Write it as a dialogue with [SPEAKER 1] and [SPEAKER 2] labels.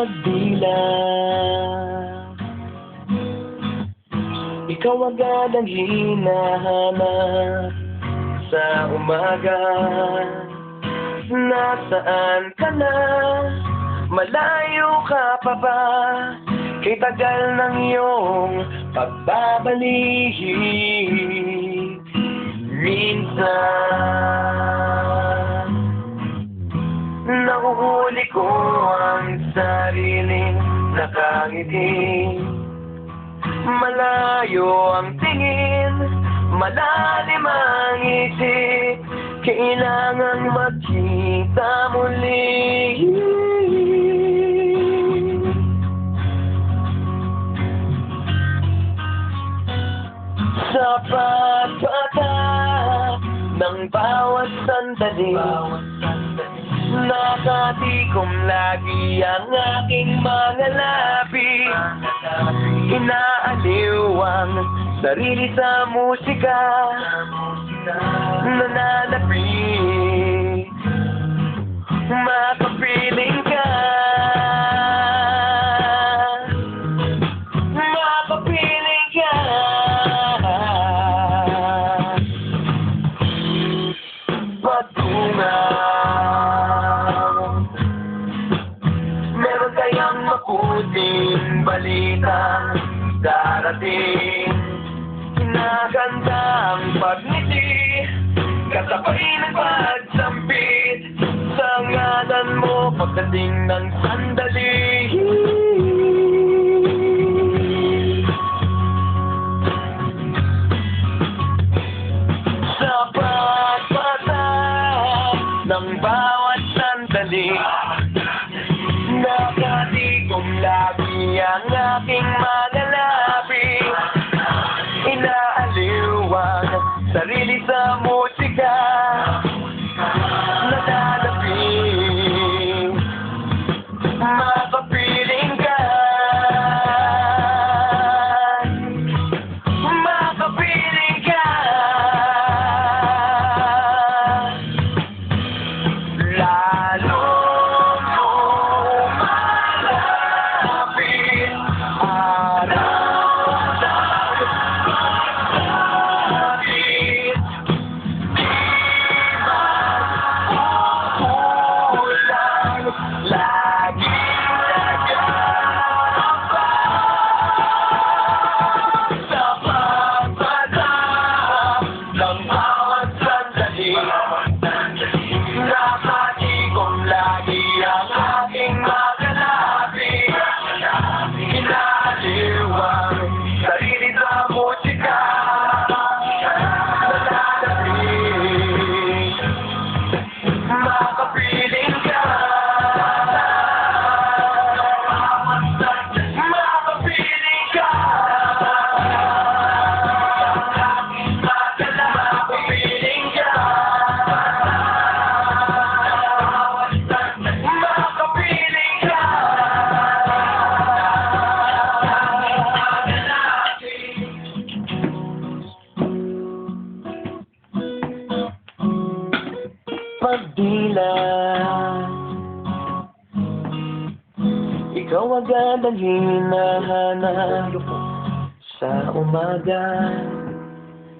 [SPEAKER 1] pagdila. Ikaw agad ang hinahanap sa umaga. Nasaan ka na? Malayo ka pa ba? Kay tagal ng iyong pagbabalik. Minsan nahuhuli ko ang sariling nakangiti. Malayo ang tingin, malalim ang isip. Kailangang magkita muli. Sa pagpata ng bawat sandali, nakatikom lagi ang aking mga labi. Inaaliw ang sarili sa musika, nananapit, makapiling ka. Makapiling ka. Patungan, meron kayang maputing balitang darating. Kinaganda ang pagngiti, kasabay ng pagsampit sa ngalan mo pagdating ng sandali. Sa pagpata ng bawat sandali, nakatikom lagi ang aking mga labi. Inaaliw ang sarili sa musika, nananapit, makapiling ka. Makapiling ka. Lalong lumalapit araw ng pagkakapit. Di magkukulang, laging nag-aamba. Sa pagpata ng bawat sandali, nakatikom lagi ang aking mga labi. Inaaliw ang sarili sa musika, nananapit, makapiling ka. Makapiling ka. Makapiling ka. Makapiling ka. Pagdila, ikaw agad ang hinahanap sa umaga.